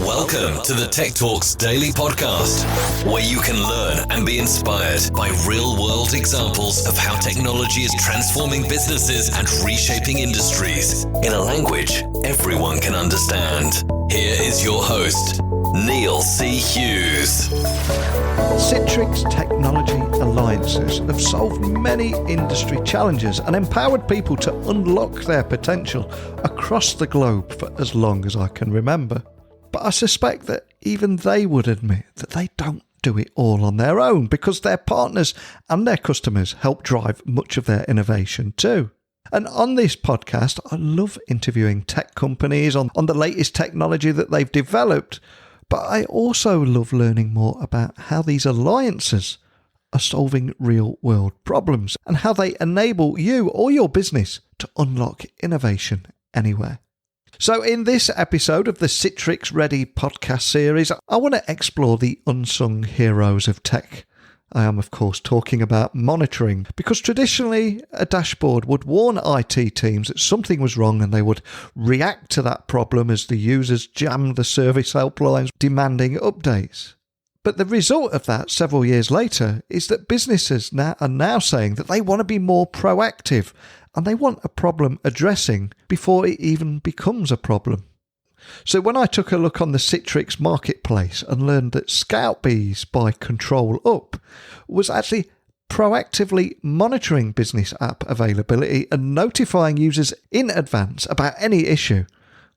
Welcome to the Tech Talks Daily Podcast, where you can learn and be inspired by real-world examples of how technology is transforming businesses and reshaping industries in a language everyone can understand. Here is your host, Neil C. Hughes. Citrix Technology Alliances have solved many industry challenges and empowered people to unlock their potential across the globe for as long as I can remember. But I suspect that even they would admit that they don't do it all on their own, because their partners and their customers help drive much of their innovation too. And on this podcast, I love interviewing tech companies on the latest technology that they've developed, but I also love learning more about how these alliances are solving real-world problems and how they enable you or your business to unlock innovation anywhere. So in this episode of the Citrix Ready Podcast series, I want to explore the unsung heroes of tech. I am, of course, talking about monitoring, because traditionally a dashboard would warn IT teams that something was wrong and they would react to that problem as the users jammed the service helplines demanding updates. But the result of that several years later is that businesses are now saying that they want to be more proactive and they want a problem addressing before it even becomes a problem. So when I took a look on the Citrix Marketplace and learned that Scoutbees by Control Up was actually proactively monitoring business app availability and notifying users in advance about any issue,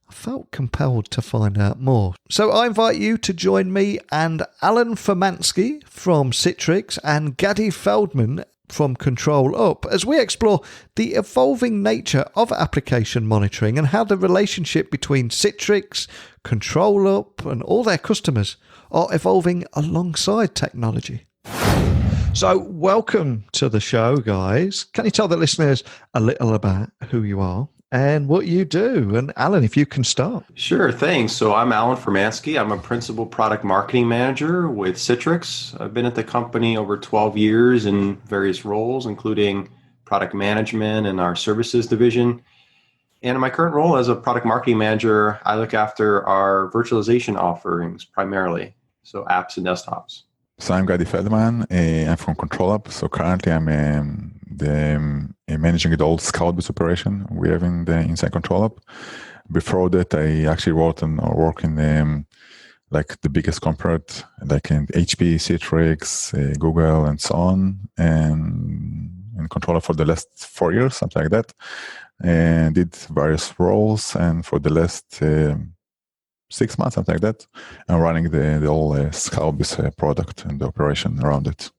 I felt compelled to find out more. So I invite you to join me and Allen Furmanski from Citrix and Gadi Feldman from Control Up as we explore the evolving nature of application monitoring and how the relationship between Citrix, Control Up and all their customers are evolving alongside technology. So welcome to the show, guys. Can you tell the listeners a little about who you are and what you do? And Alan, if you can start. Sure, thanks. So I'm Allen Furmanski. I'm a principal product marketing manager with Citrix. I've been at the company over 12 years in various roles, including product management and our services division. And in my current role as a product marketing manager, I look after our virtualization offerings primarily, so apps and desktops. So I'm Gadi Feldman. I'm from Control Up. So currently I'm managing the old Scoutbees operation we have inside Control Up. Before that, I actually work in like the biggest corporate, like in HP, Citrix, Google, and so on, and in Control Up for the last 4 years, something like that, and did various roles. And for the last 6 months, something like that, I'm running the whole Scoutbees product and the operation around it.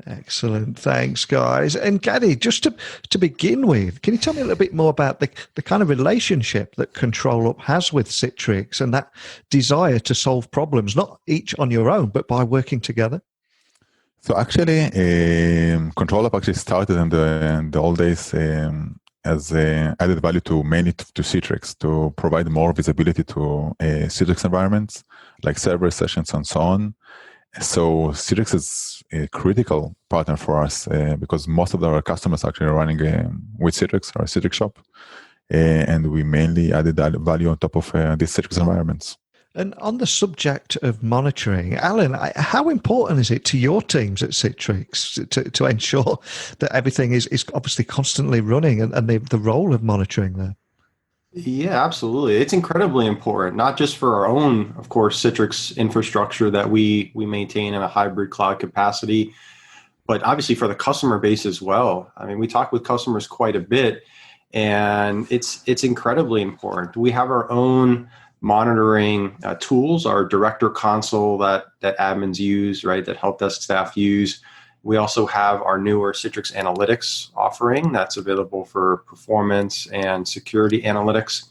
Excellent. Thanks, guys. And Gadi, just to begin with, can you tell me a little bit more about the kind of relationship that Control Up has with Citrix and that desire to solve problems, not each on your own, but by working together? So actually, Control Up actually started in the old days as added value mainly to Citrix to provide more visibility to Citrix environments like server sessions and so on. So Citrix is a critical partner for us because most of our customers actually are running with Citrix or Citrix shop, and we mainly added that value on top of these Citrix environments. And on the subject of monitoring, Alan, how important is it to your teams at Citrix to ensure that everything is obviously constantly running and the role of monitoring there? Yeah, absolutely. It's incredibly important, not just for our own, of course, Citrix infrastructure that we maintain in a hybrid cloud capacity, but obviously for the customer base as well. I mean, we talk with customers quite a bit, and it's incredibly important. We have our own monitoring tools, our director console that admins use, right, that help desk staff use. We also have our newer Citrix Analytics offering that's available for performance and security analytics.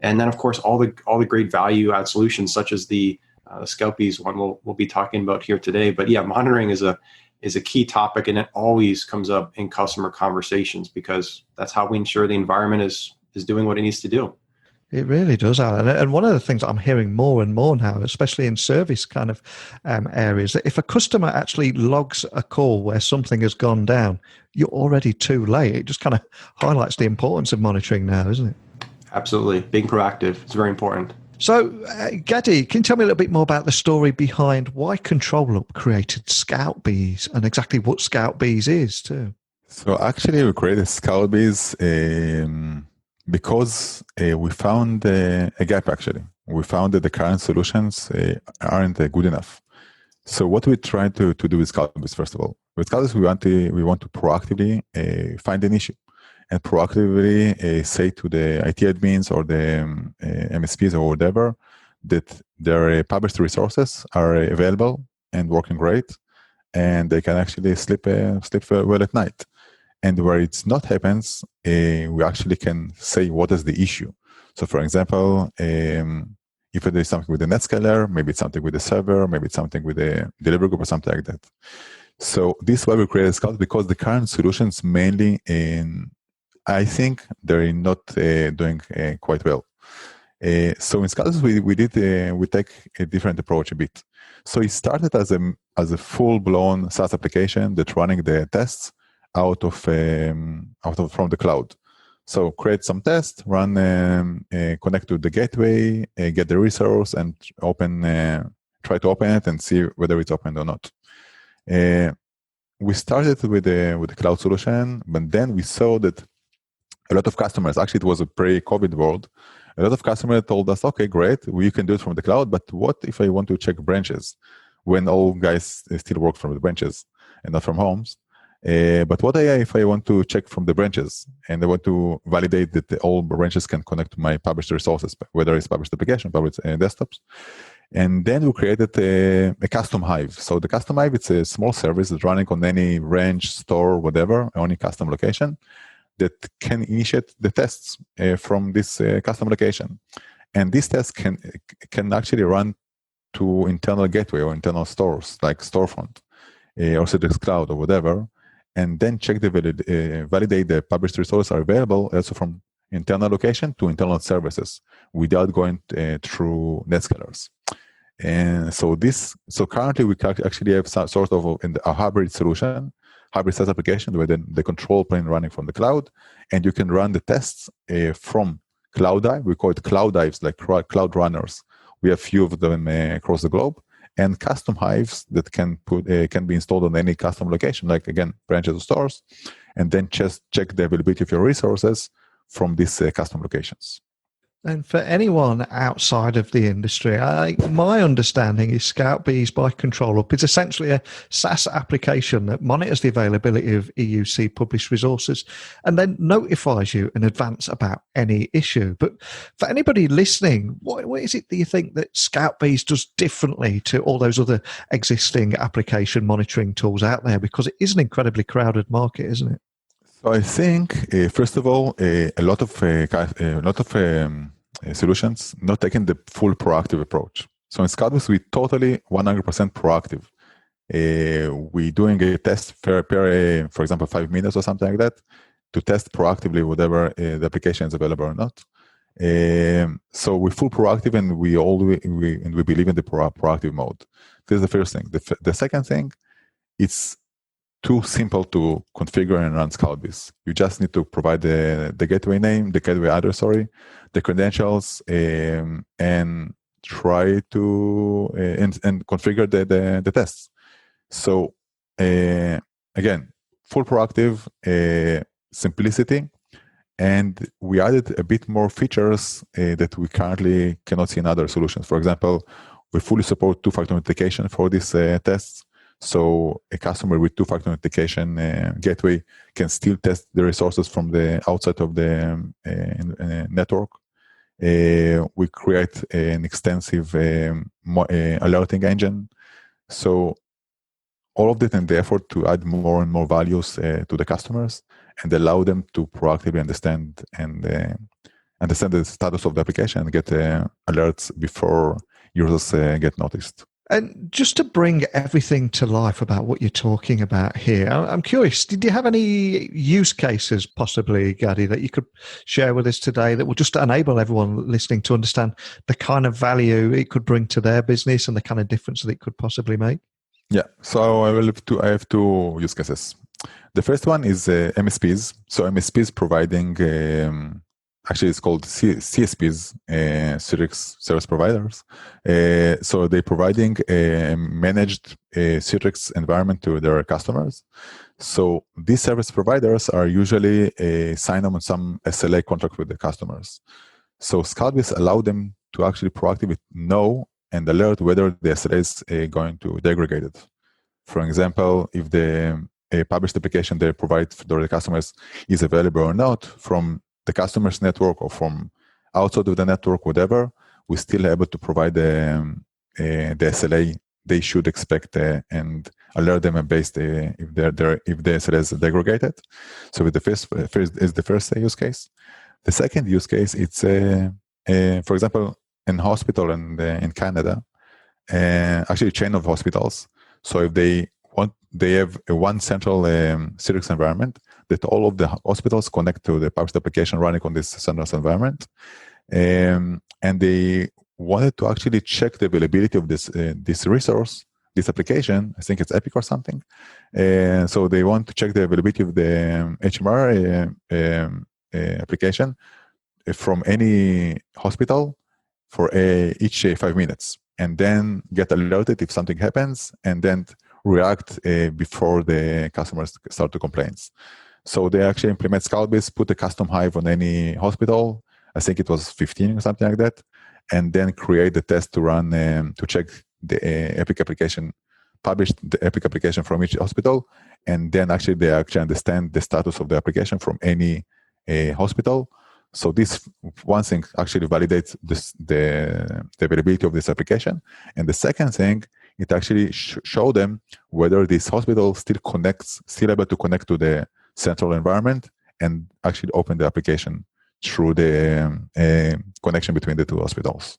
And then, of course, all the great value add solutions, such as the Scoutbees one we'll be talking about here today. But yeah, monitoring is a key topic, and it always comes up in customer conversations because that's how we ensure the environment is doing what it needs to do. It really does, Alan. And one of the things I'm hearing more and more now, especially in service kind of areas, that if a customer actually logs a call where something has gone down, you're already too late. It just kind of highlights the importance of monitoring now, isn't it? Absolutely. Being proactive is very important. So, Gadi, can you tell me a little bit more about the story behind why ControlUp created Scoutbees and exactly what Scoutbees is too? So actually, we created Scoutbees because we found a gap. Actually, we found that the current solutions aren't good enough. So what we try to do with Scoutbees, first of all, with Scoutbees, we want to proactively find an issue and proactively say to the IT admins or the MSPs or whatever that their published resources are available and working great, and they can actually sleep well at night. And where it's not happens, we actually can say what is the issue. So for example, if there is something with the NetScaler, maybe it's something with the server, maybe it's something with the delivery group or something like that. So this is why we created Scout, because the current solutions mainly I think they're not doing quite well. So in Scout, we take a different approach a bit. So it started as a full-blown SaaS application that's running the tests out of from the cloud. So create some tests, run, connect to the gateway, get the resource, and try to open it and see whether it's opened or not. We started with the cloud solution, but then we saw that a lot of customers, actually it was a pre-COVID world, a lot of customers told us, okay, great, you can do it from the cloud, but what if I want to check branches when all guys still work from the branches and not from homes? But what if I want to check from the branches and I want to validate that all branches can connect to my published resources, whether it's published application, published desktops? And then we created a custom hive. So the custom hive, it's a small service that's running on any branch, store, whatever, any custom location that can initiate the tests from this custom location. And these tests can actually run to internal gateway or internal stores like Storefront or Citrix Cloud or whatever, and then check validate the published resources are available also from internal location to internal services without going through NetScalers. And so currently we actually have some sort of a hybrid solution, hybrid SaaS application where the control plane running from the cloud, and you can run the tests from Cloud Hive. We call it Cloud Hives, like cloud runners. We have few of them across the globe, and custom hives that can be installed on any custom location, like again branches or stores, and then just check the availability of your resources from these custom locations. And for anyone outside of the industry, my understanding is Scoutbees by ControlUp is essentially a SaaS application that monitors the availability of EUC published resources and then notifies you in advance about any issue. But for anybody listening, what is it that you think that Scoutbees does differently to all those other existing application monitoring tools out there? Because it is an incredibly crowded market, isn't it? So I think, first of all, a lot of solutions not taking the full proactive approach. So in Scoutbees, we totally 100% proactive. We doing a test for example, 5 minutes or something like that to test proactively whatever the application is available or not. So we're full proactive, and we believe in the proactive mode. This is the first thing. The second thing, it's too simple to configure and run Scoutbees. You just need to provide the gateway name, the gateway address, the credentials, and try to and configure the tests. So again, full proactive, simplicity, and we added a bit more features that we currently cannot see in other solutions. For example, we fully support two-factor authentication for these tests. So a customer with two-factor authentication gateway can still test the resources from the outside of the network. We create an extensive alerting engine. So all of that in the effort to add more and more values to the customers and allow them to proactively understand the status of the application and get alerts before users get noticed. And just to bring everything to life about what you're talking about here, I'm curious, did you have any use cases possibly, Gadi, that you could share with us today that will just enable everyone listening to understand the kind of value it could bring to their business and the kind of difference that it could possibly make? Yeah, so I have two use cases. The first one is MSPs. So MSPs providing actually it's called CSPs, Citrix Service Providers. So they're providing a managed Citrix environment to their customers. So these service providers are usually sign on some SLA contract with the customers. So Scoutbees allow them to actually proactively know and alert whether the SLA is going to degrade it. For example, if the published application they provide to the customers is available or not from the customer's network or from outside of the network, whatever, we're still able to provide the SLA they should expect and alert them based if the SLA is degraded. So with the first is the first use case. The second use case, it's for example in hospital and in Canada, actually a chain of hospitals. So if they have one central Citrix environment that all of the hospitals connect to the published application running on this central environment, and they wanted to actually check the availability of this resource, this application. I think it's Epic or something. So they want to check the availability of the HMR application from any hospital for each 5 minutes, and then get alerted if something happens, and then react before the customers start to complaints. So they actually implement Scoutbees, put a custom hive on any hospital. I think it was 15 or something like that, and then create the test to run to check the Epic application, publish the Epic application from each hospital, and then actually they actually understand the status of the application from any hospital. So this one thing actually validates the availability of this application, and the second thing, it actually show them whether this hospital still able to connect to the central environment and actually open the application through the connection between the two hospitals.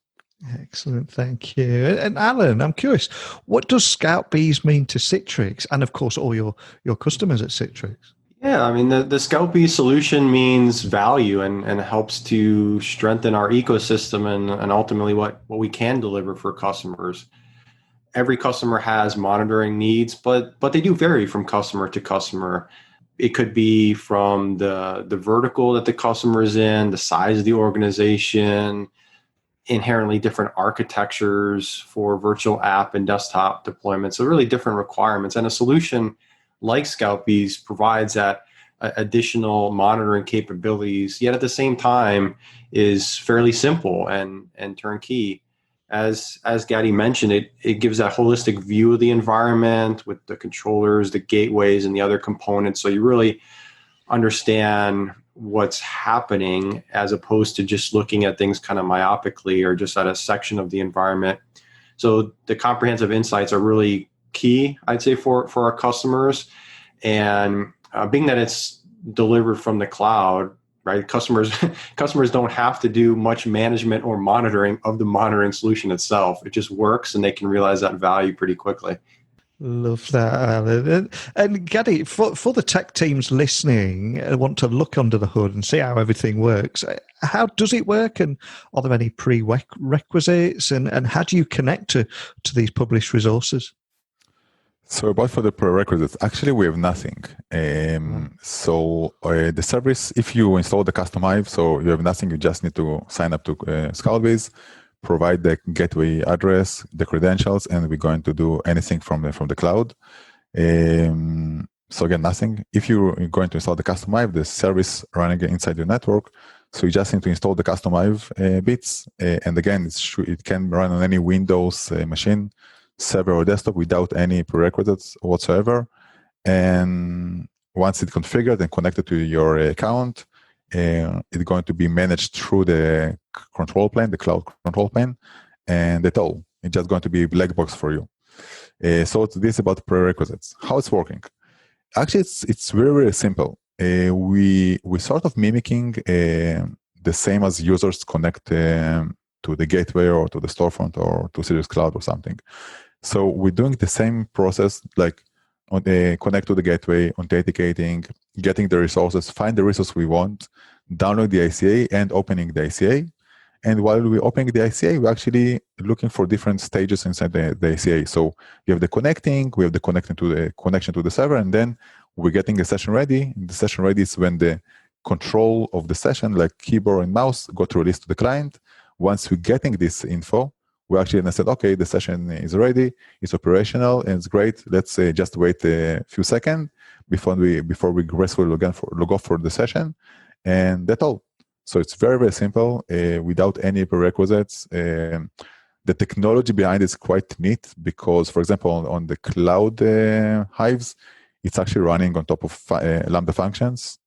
Excellent, thank you. And Alan, I'm curious, what does Scoutbees mean to Citrix and, of course, all your customers at Citrix? Yeah, I mean, the Scoutbees solution means value and helps to strengthen our ecosystem and ultimately what we can deliver for customers. Every customer has monitoring needs, but they do vary from customer to customer. It could be from the vertical that the customer is in, the size of the organization, inherently different architectures for virtual app and desktop deployments. So really different requirements. And a solution like Scoutbees provides that additional monitoring capabilities, yet at the same time is fairly simple and turnkey. As Gadi mentioned, it gives that holistic view of the environment with the controllers, the gateways, and the other components. So you really understand what's happening as opposed to just looking at things kind of myopically or just at a section of the environment. So the comprehensive insights are really key, I'd say, for our customers. And being that it's delivered from the cloud, right? Customers don't have to do much management or monitoring of the monitoring solution itself. It just works, and they can realize that value pretty quickly. Love that, Alan. And Gadi, for the tech teams listening, want to look under the hood and see how everything works. How does it work, and are there any prerequisites? And how do you connect to these published resources? So about for the prerequisites, actually we have nothing. So the service, if you install the custom hive, so you have nothing, you just need to sign up to Scoutbees, provide the gateway address, the credentials, and we're going to do anything from the cloud. So again, nothing. If you're going to install the custom hive, the service running inside your network, so you just need to install the custom hive bits, and again, it can run on any Windows machine, server or desktop without any prerequisites whatsoever. And once it's configured and connected to your account, it's going to be managed through the control plane, the cloud control plane, and that's all. It's just going to be a black box for you. So this is about prerequisites. How it's working? Actually, it's very, very simple. We sort of mimicking the same as users connect to the gateway or to the storefront or to Citrix Cloud or something. So we're doing the same process, like connect to the gateway, authenticating, getting the resources, find the resource we want, download the ICA, and opening the ICA. And while we're opening the ICA, we're actually looking for different stages inside the ICA. So we have the connecting, we have the connection to the server, and then we're getting a session ready. The session ready is when the control of the session, like keyboard and mouse, got released to the client. Once we're getting this info, we actually said, okay, the session is ready, it's operational, and it's great. Let's just wait a few seconds before we gracefully log off for the session, and that's all. So it's very, very simple, without any prerequisites. The technology behind it is quite neat because, for example, on the cloud hives, it's actually running on top of Lambda functions.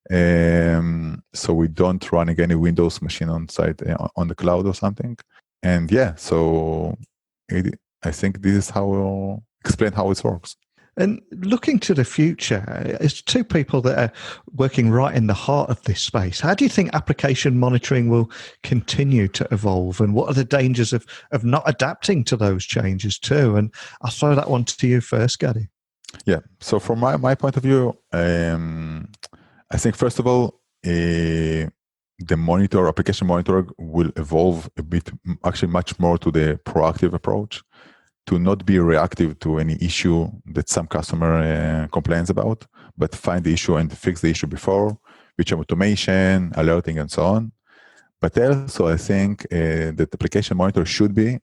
So we don't running any Windows machine on site on the cloud or something. And yeah, so I think this is how we'll explain how it works. And looking to the future, it's two people that are working right in the heart of this space. How do you think application monitoring will continue to evolve? And what are the dangers of not adapting to those changes too? And I'll throw that one to you first, Gadi. Yeah. So from my point of view, I think first of all, the application monitor will evolve a bit, actually much more to the proactive approach, to not be reactive to any issue that some customer complains about, but find the issue and fix the issue before, which are automation, alerting, and so on. But also, I think that the application monitor should be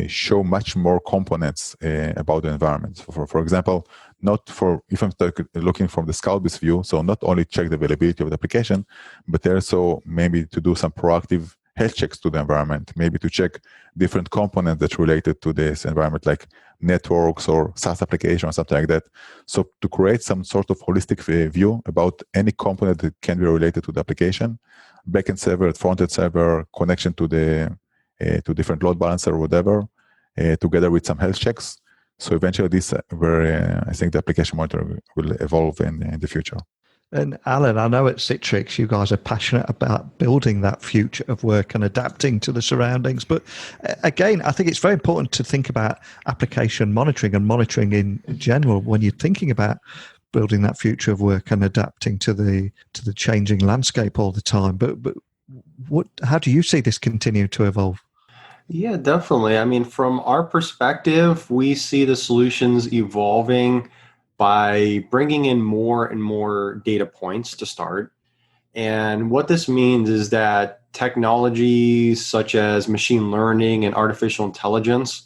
show much more components about the environment. For example, if I'm looking from the Scoutbees view, so not only check the availability of the application, but also maybe to do some proactive health checks to the environment, maybe to check different components that related to this environment, like networks or SaaS application or something like that. So to create some sort of holistic view about any component that can be related to the application, backend server, front-end server, connection to the to different load balancer or whatever, together with some health checks. So eventually this where I think the application monitor will evolve in the future. And Allen, I know at Citrix you guys are passionate about building that future of work and adapting to the surroundings. But again, I think it's very important to think about application monitoring and monitoring in general when you're thinking about building that future of work and adapting to the changing landscape all the time. But how do you see this continue to evolve? Yeah, definitely. I mean, from our perspective, we see the solutions evolving by bringing in more and more data points to start. And what this means is that technologies such as machine learning and artificial intelligence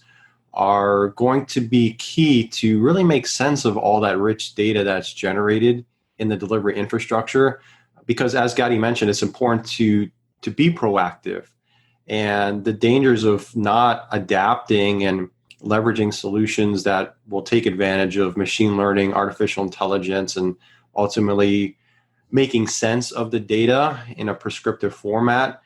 are going to be key to really make sense of all that rich data that's generated in the delivery infrastructure. Because as Gadi mentioned, it's important to be proactive. And the dangers of not adapting and leveraging solutions that will take advantage of machine learning, artificial intelligence, and ultimately making sense of the data in a prescriptive format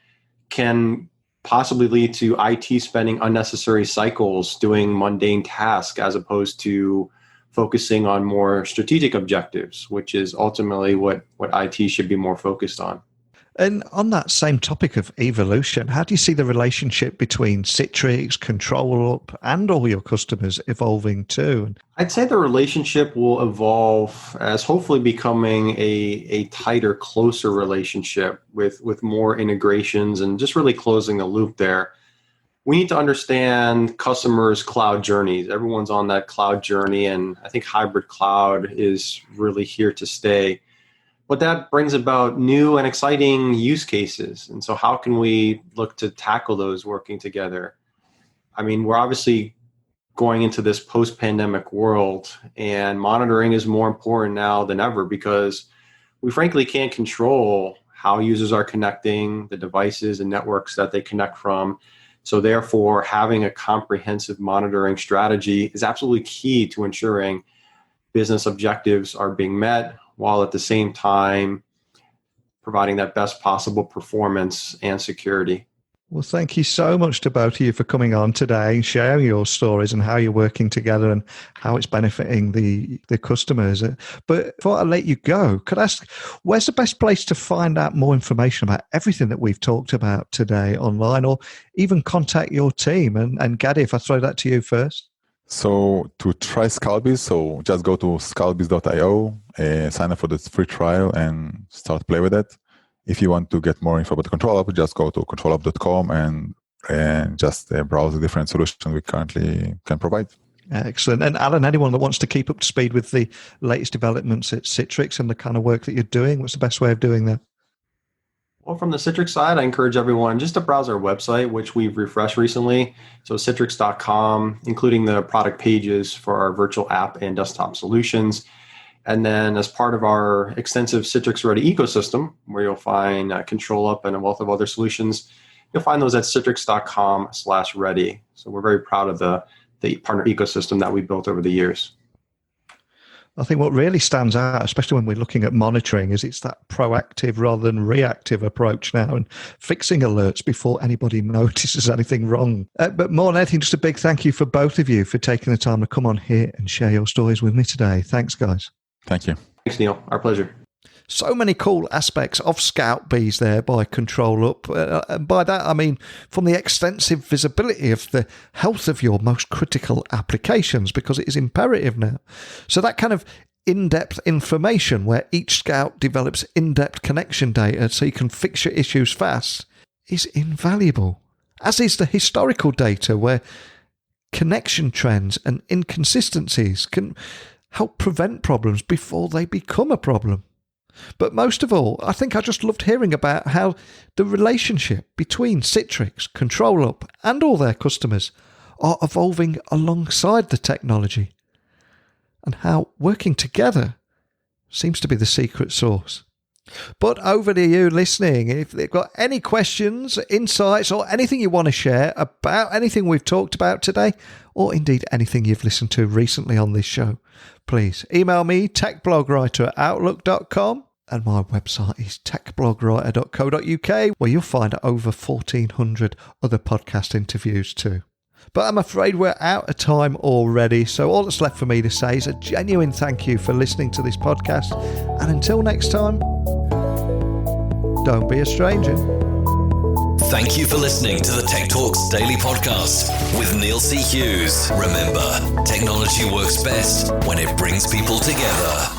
can possibly lead to IT spending unnecessary cycles doing mundane tasks as opposed to focusing on more strategic objectives, which is ultimately what IT should be more focused on. And on that same topic of evolution, how do you see the relationship between Citrix, ControlUp, and all your customers evolving too? I'd say the relationship will evolve as hopefully becoming a tighter, closer relationship with more integrations and just really closing the loop there. We need to understand customers' cloud journeys. Everyone's on that cloud journey, and I think hybrid cloud is really here to stay. But that brings about new and exciting use cases. And so how can we look to tackle those working together? I mean, we're obviously going into this post-pandemic world, and monitoring is more important now than ever because we frankly can't control how users are connecting, the devices and networks that they connect from. So therefore, having a comprehensive monitoring strategy is absolutely key to ensuring business objectives are being met, while at the same time providing that best possible performance and security. Well, thank you so much to both of you for coming on today and sharing your stories and how you're working together and how it's benefiting the customers. But before I let you go, could I ask, where's the best place to find out more information about everything that we've talked about today online, or even contact your team? And Gadi, if I throw that to you first. So to try Scoutbees, so just go to scoutbees.io, sign up for the free trial and start play with it. If you want to get more info about the ControlUp, just go to controlup.com and just browse the different solutions we currently can provide. Excellent. And Allen, anyone that wants to keep up to speed with the latest developments at Citrix and the kind of work that you're doing, what's the best way of doing that? Well, from the Citrix side, I encourage everyone just to browse our website, which we've refreshed recently. So citrix.com, including the product pages for our virtual app and desktop solutions. And then as part of our extensive Citrix Ready ecosystem, where you'll find Control Up and a wealth of other solutions, you'll find those at citrix.com/ready. So we're very proud of the partner ecosystem that we built over the years. I think what really stands out, especially when we're looking at monitoring, is it's that proactive rather than reactive approach now and fixing alerts before anybody notices anything wrong. But more than anything, just a big thank you for both of you for taking the time to come on here and share your stories with me today. Thanks, guys. Thank you. Thanks, Neil. Our pleasure. So many cool aspects of Scoutbees there by Control Up. And by that, I mean from the extensive visibility of the health of your most critical applications, because it is imperative now. So that kind of in-depth information where each Scout develops in-depth connection data so you can fix your issues fast is invaluable, as is the historical data where connection trends and inconsistencies can help prevent problems before they become a problem. But most of all, I think I just loved hearing about how the relationship between Citrix, Control Up, and all their customers are evolving alongside the technology, and how working together seems to be the secret sauce. But over to you listening. If you've got any questions, insights, or anything you want to share about anything we've talked about today, or indeed anything you've listened to recently on this show, please email me, techblogwriter@outlook.com, and my website is techblogwriter.co.uk, where you'll find over 1,400 other podcast interviews too. But I'm afraid we're out of time already, so all that's left for me to say is a genuine thank you for listening to this podcast, and until next time, don't be a stranger. Thank you for listening to the Tech Talks Daily Podcast with Neil C. Hughes. Remember, technology works best when it brings people together.